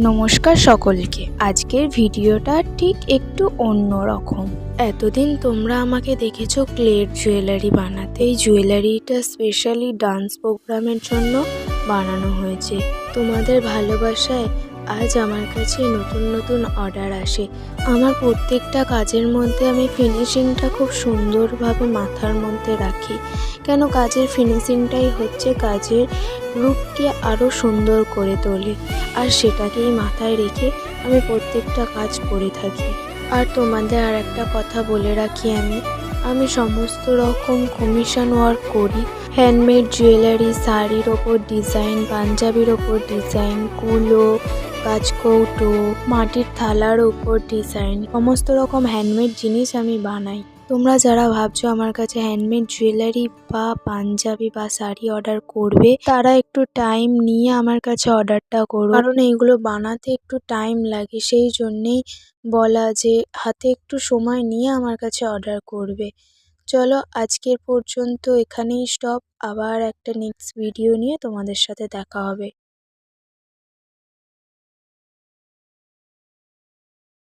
নমস্কার সকলকে। আজকের ভিডিওটা ঠিক একটু অন্যরকম। এতদিন তোমরা আমাকে দেখেছো ক্লের জুয়েলারি বানাতে। এই জুয়েলারিটা স্পেশালি ডান্স প্রোগ্রামের জন্য বানানো হয়েছে। তোমাদের ভালোবাসায় আজ আমার কাছে নতুন নতুন অর্ডার আসে। আমার প্রত্যেকটা কাজের মধ্যে আমি ফিনিশিংটা খুব সুন্দরভাবে মাথার মধ্যে রাখি, কেন কাজের ফিনিশিংটাই হচ্ছে কাজের রূপকে আরও সুন্দর করে তোলে। আর সেটাকেই মাথায় রেখে আমি প্রত্যেকটা কাজ করে থাকি। আর তোমাদের আর একটা কথা বলে রাখি, আমি সমস্ত রকম কমিশন ওয়ার্ক করি। হ্যান্ডমেড জুয়েলারি, শাড়ির ওপর ডিজাইন, পাঞ্জাবির ওপর ডিজাইন, কুলো, কাঁচকৌটো, মাটির থালার ওপর ডিজাইন, সমস্ত রকম হ্যান্ডমেড জিনিস আমি বানাই। তোমরা যারা ভাবছো আমার কাছে হ্যান্ডমেড জুয়েলারি বা পাঞ্জাবি বা শাড়ি অর্ডার করবে, তারা একটু টাইম নিয়ে আমার কাছে অর্ডারটা করো, কারণ এইগুলো বানাতে একটু টাইম লাগে। সেই জন্যেই বলা যে হাতে একটু সময় নিয়ে আমার কাছে অর্ডার করবে। চলো আজকের পর্যন্ত এখানেই স্টপ। আবার একটা নেক্সট ভিডিও নিয়ে তোমাদের সাথে দেখা হবে।